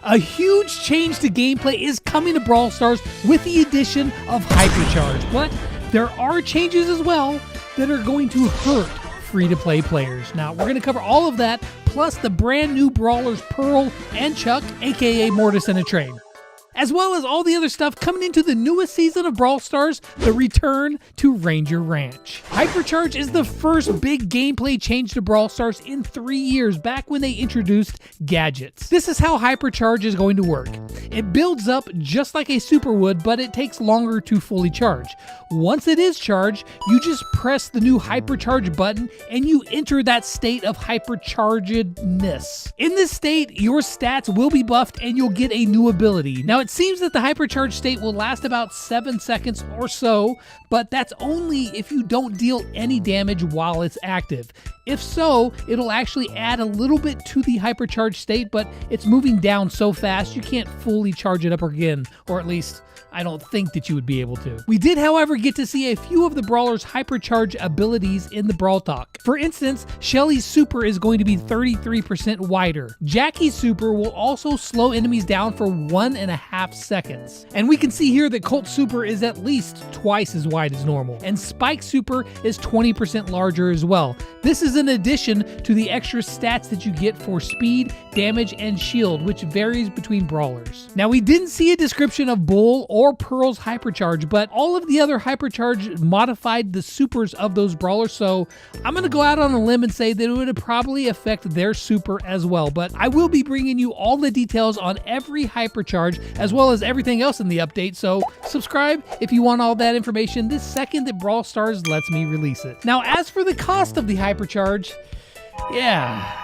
A huge change to gameplay is coming to Brawl Stars with the addition of Hypercharge, but there are changes as well that are going to hurt free-to-play players. Now, we're going to cover all of that, plus the brand new brawlers Pearl and Chuck, aka Mortis in a Train, as well as all the other stuff coming into the newest season of Brawl Stars, the return to Ranger Ranch. Hypercharge is the first big gameplay change to Brawl Stars in 3 years, back when they introduced gadgets. This is how Hypercharge is going to work. It builds up just like a super would, but it takes longer to fully charge. Once it is charged, you just press the new Hypercharge button and you enter that state of hyperchargedness. In this state, your stats will be buffed and you'll get a new ability. Now, it seems that the hypercharged state will last about 7 seconds or so, but that's only if you don't deal any damage while it's active. If so, it'll actually add a little bit to the hypercharged state, but it's moving down so fast you can't fully charge it up again, or at least I don't think that you would be able to. We did, however, get to see a few of the brawlers' hypercharge abilities in the Brawl Talk. For instance, Shelly's super is going to be 33% wider. Jackie's super will also slow enemies down for 1.5 seconds. And we can see here that Colt's super is at least twice as wide as normal. And Spike's super is 20% larger as well. This is in addition to the extra stats that you get for speed, damage, and shield, which varies between brawlers. Now, we didn't see a description of Bull or Pearl's hypercharge, but all of the other hypercharge modified the supers of those brawlers, so I'm going to go out on a limb and say that it would probably affect their super as well. But I will be bringing you all the details on every hypercharge as well as everything else in the update, so subscribe if you want all that information the second that Brawl Stars lets me release it. Now, as for the cost of the hypercharge, yeah,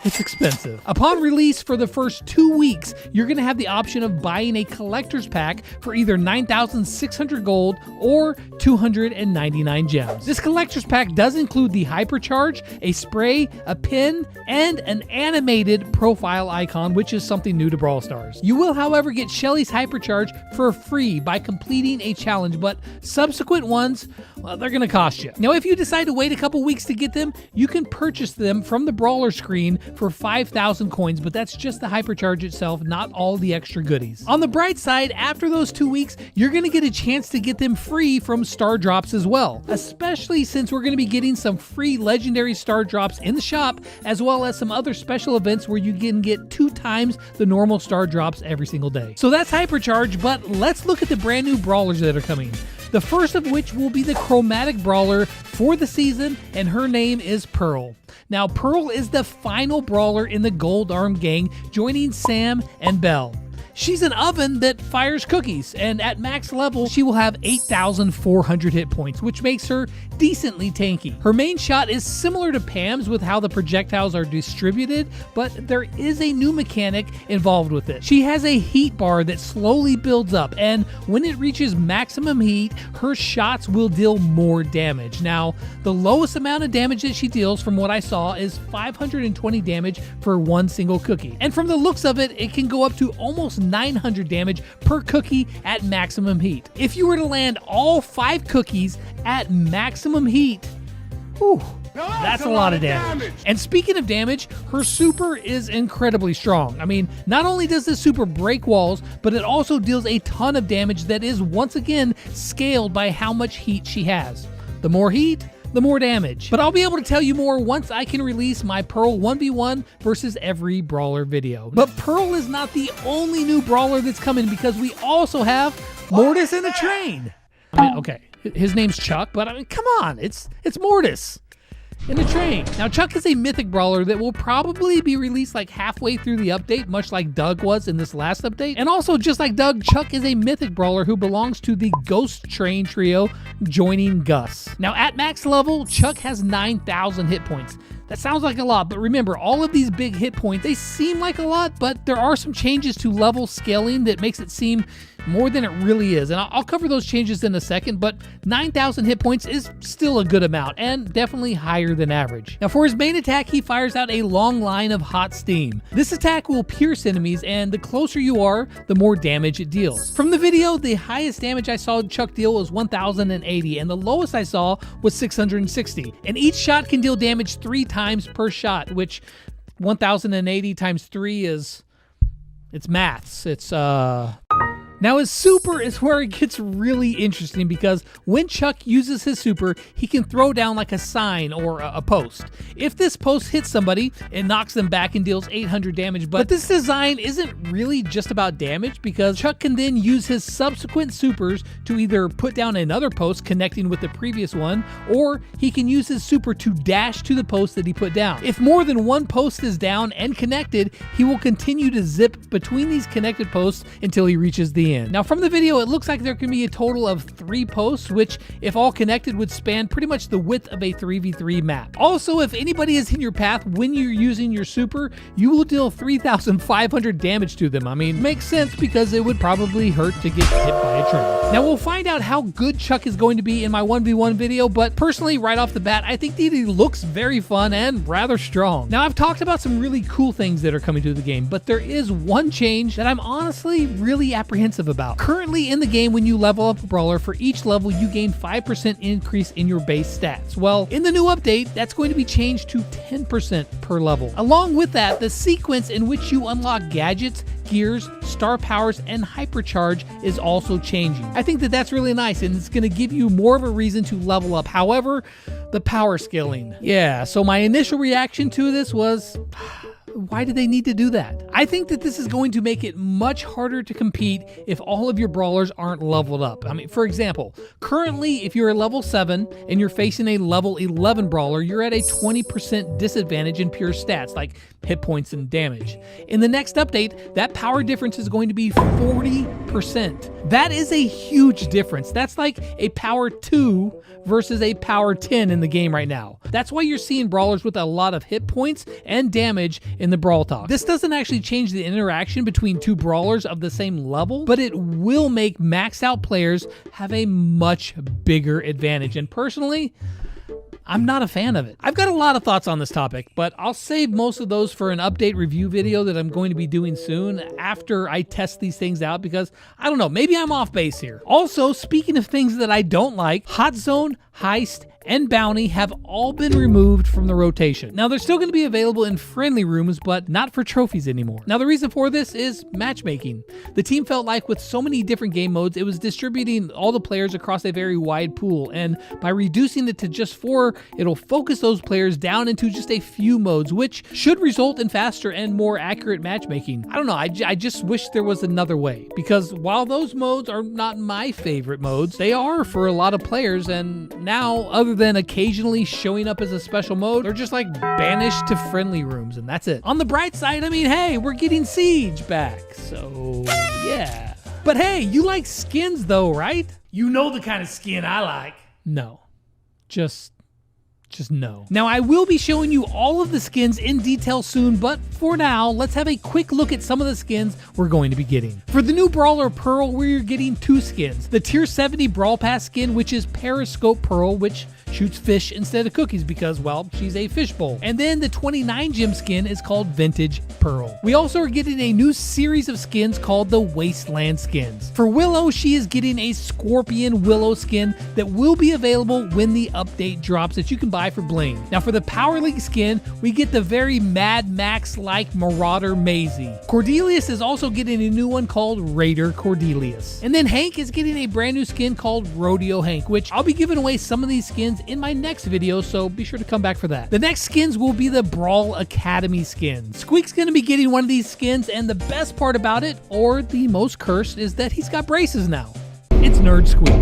it's expensive. Upon release for the first 2 weeks, you're going to have the option of buying a collector's pack for either 9,600 gold or 299 gems. This collector's pack does include the hypercharge, a spray, a pin, and an animated profile icon, which is something new to Brawl Stars. You will, however, get Shelly's hypercharge for free by completing a challenge, but subsequent ones, well, they're going to cost you. Now, if you decide to wait a couple weeks to get them, you can purchase them from the brawler screen for 5,000 coins, but that's just the hypercharge itself, not all the extra goodies. On the bright side, after those 2 weeks, you're going to get a chance to get them free from star drops as well, especially since we're going to be getting some free legendary star drops in the shop, as well as some other special events where you can get 2 times the normal star drops every single day. So that's hypercharge, but let's look at the brand new brawlers that are coming. The first of which will be the chromatic brawler for the season, and her name is Pearl. Now, Pearl is the final brawler in the Gold Arm gang, joining Sam and Belle. She's an oven that fires cookies, and at max level, she will have 8,400 hit points, which makes her decently tanky. Her main shot is similar to Pam's with how the projectiles are distributed, but there is a new mechanic involved with it. She has a heat bar that slowly builds up, and when it reaches maximum heat, her shots will deal more damage. Now, the lowest amount of damage that she deals, from what I saw, is 520 damage for one single cookie. And from the looks of it, it can go up to almost 900 damage per cookie at maximum heat. If you were to land all 5 cookies at maximum heat, whew, that's a lot of damage. And speaking of damage, her super is incredibly strong. I mean, not only does this super break walls, but it also deals a ton of damage that is once again scaled by how much heat she has. The more heat, the more damage. But I'll be able to tell you more once I can release my Pearl 1v1 versus every brawler video. But Pearl is not the only new brawler that's coming, because we also have Mortis in a Train. I mean, okay, his name's Chuck, but I mean, come on, it's Mortis in a Train. Now, Chuck is a mythic brawler that will probably be released like halfway through the update, much like Doug was in this last update. And also, just like Doug, Chuck is a mythic brawler who belongs to the Ghost Train trio, joining Gus. Now, at max level, Chuck has 9,000 hit points. That sounds like a lot, but remember, all of these big hit points, they seem like a lot, but there are some changes to level scaling that makes it seem more than it really is. And I'll cover those changes in a second, but 9,000 hit points is still a good amount, and definitely higher than average. Now, for his main attack, he fires out a long line of hot steam. This attack will pierce enemies, and the closer you are, the more damage it deals. From the video, the highest damage I saw Chuck deal was 1,080, and the lowest I saw was 660. And each shot can deal damage 3 times per shot, which 1,080 times 3 is It's maths. It's Now his super is where it gets really interesting, because when Chuck uses his super, he can throw down like a sign or a post. If this post hits somebody, it knocks them back and deals 800 damage, but this design isn't really just about damage, because Chuck can then use his subsequent supers to either put down another post connecting with the previous one, or he can use his super to dash to the post that he put down. If more than one post is down and connected, he will continue to zip between these connected posts until he reaches the end. Now from the video, it looks like there can be a total of 3 posts, which if all connected would span pretty much the width of a 3v3 map. Also, if anybody is in your path when you're using your super, you will deal 3,500 damage to them. I mean, makes sense because it would probably hurt to get hit by a train. Now we'll find out how good Chuck is going to be in my 1v1 video, but personally right off the bat, I think that he looks very fun and rather strong. Now I've talked about some really cool things that are coming to the game, but there is one change that I'm honestly really apprehensive about. Currently in the game, when you level up a brawler, for each level you gain 5% increase in your base stats. Well, in the new update, that's going to be changed to 10% per level. Along with that, the sequence in which you unlock gadgets, gears, star powers, and hypercharge is also changing. I think that that's really nice, and it's going to give you more of a reason to level up. However, the power scaling. Yeah, so my initial reaction to this was, why do they need to do that? I think that this is going to make it much harder to compete if all of your brawlers aren't leveled up. I mean, for example, currently if you're a level 7 and you're facing a level 11 brawler, you're at a 20% disadvantage in pure stats like hit points and damage. In the next update, that power difference is going to be 40%. That is a huge difference. That's like a power 2 versus a power 10 in the game right now. That's why you're seeing brawlers with a lot of hit points and damage in the Brawl Talk. This doesn't actually change the interaction between two brawlers of the same level, but it will make maxed out players have a much bigger advantage. And personally, I'm not a fan of it. I've got a lot of thoughts on this topic, but I'll save most of those for an update review video that I'm going to be doing soon after I test these things out, because I don't know, maybe I'm off base here. Also, speaking of things that I don't like, Hot Zone, Heist, and Bounty have all been removed from the rotation. Now, they're still going to be available in friendly rooms, but not for trophies anymore. Now, the reason for this is matchmaking. The team felt like with so many different game modes, it was distributing all the players across a very wide pool, and by reducing it to just 4, it'll focus those players down into just a few modes, which should result in faster and more accurate matchmaking. I don't know, I just wish there was another way, because while those modes are not my favorite modes, they are for a lot of players, and now, other than occasionally showing up as a special mode, they're just like banished to friendly rooms, and that's it. On the bright side, I mean, hey, we're getting Siege back, so yeah. But hey, you like skins though, right? You know the kind of skin I like. No, just no. Now, I will be showing you all of the skins in detail soon, but for now, let's have a quick look at some of the skins we're going to be getting. For the new Brawler Pearl, we're getting 2 skins. The Tier 70 Brawl Pass skin, which is Periscope Pearl, which shoots fish instead of cookies because, well, she's a fishbowl. And then the 29 gem skin is called Vintage Pearl. We also are getting a new series of skins called the Wasteland skins. For Willow, she is getting a Scorpion Willow skin that will be available when the update drops, that you can buy for bling. Now for the Power League skin, we get the very Mad Max-like Marauder Maisie. Cordelius is also getting a new one called Raider Cordelius. And then Hank is getting a brand new skin called Rodeo Hank, which I'll be giving away some of these skins in my next video, so be sure to come back for that. The next skins will be the Brawl Academy skins. Squeak's gonna be getting one of these skins, and the best part about it, or the most cursed, is that he's got braces now. It's Nerd Squeak.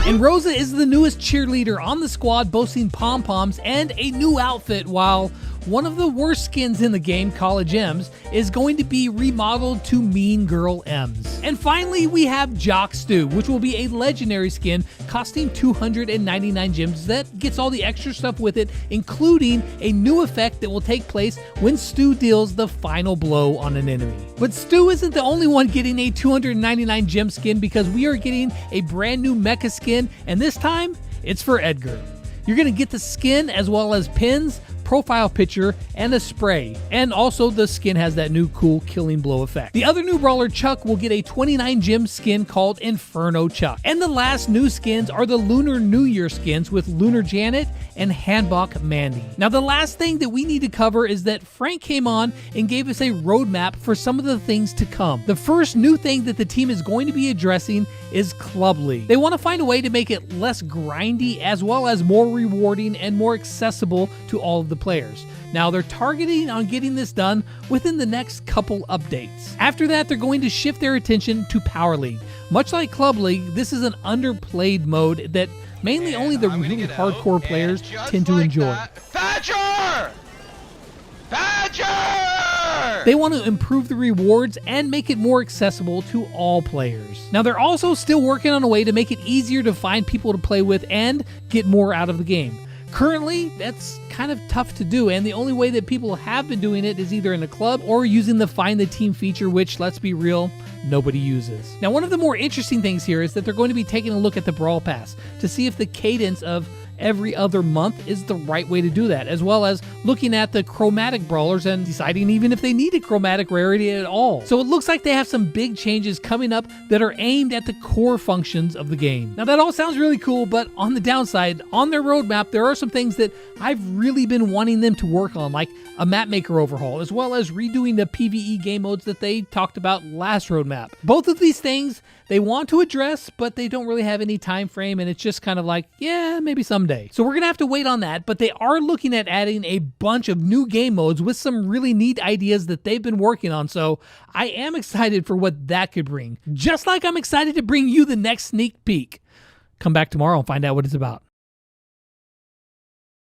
And Rosa is the newest cheerleader on the squad, boasting pom-poms and a new outfit, while one of the worst skins in the game, College M's, is going to be remodeled to Mean Girl M's. And finally, we have Jock Stew, which will be a legendary skin costing 299 gems that gets all the extra stuff with it, including a new effect that will take place when Stu deals the final blow on an enemy. But Stu isn't the only one getting a 299 gem skin, because we are getting a brand new mecha skin, and this time, it's for Edgar. You're going to get the skin as well as pins, profile picture, and a spray. And also the skin has that new cool killing blow effect. The other new brawler, Chuck, will get a 29 gem skin called Inferno Chuck. And the last new skins are the Lunar New Year skins with Lunar Janet and Handbok Mandy. Now, the last thing that we need to cover is that Frank came on and gave us a roadmap for some of the things to come. The first new thing that the team is going to be addressing is Club League. They want to find a way to make it less grindy as well as more rewarding and more accessible to all of the players. Now, they're targeting on getting this done within the next couple updates. After that, they're going to shift their attention to Power League. Much like Club League, this is an underplayed mode that mainly only the really hardcore players tend to enjoy. Badger! Badger! They want to improve the rewards and make it more accessible to all players. Now, they're also still working on a way to make it easier to find people to play with and get more out of the game. Currently, that's kind of tough to do, and the only way that people have been doing it is either in a club or using the Find the Team feature, which, let's be real, nobody uses. Now, one of the more interesting things here is that they're going to be taking a look at the Brawl Pass to see if the cadence of every other month is the right way to do that, as well as looking at the chromatic brawlers and deciding even if they need a chromatic rarity at all. So it looks like they have some big changes coming up that are aimed at the core functions of the game. Now, that all sounds really cool, but on the downside, on their roadmap, there are some things that I've really been wanting them to work on, like a map maker overhaul, as well as redoing the PvE game modes that they talked about last roadmap. Both of these things they want to address, but they don't really have any time frame, and it's just kind of like, yeah, maybe someday. So we're gonna have to wait on that, but they are looking at adding a bunch of new game modes with some really neat ideas that they've been working on, so I am excited for what that could bring. Just like I'm excited to bring you the next sneak peek. Come back tomorrow and find out what it's about.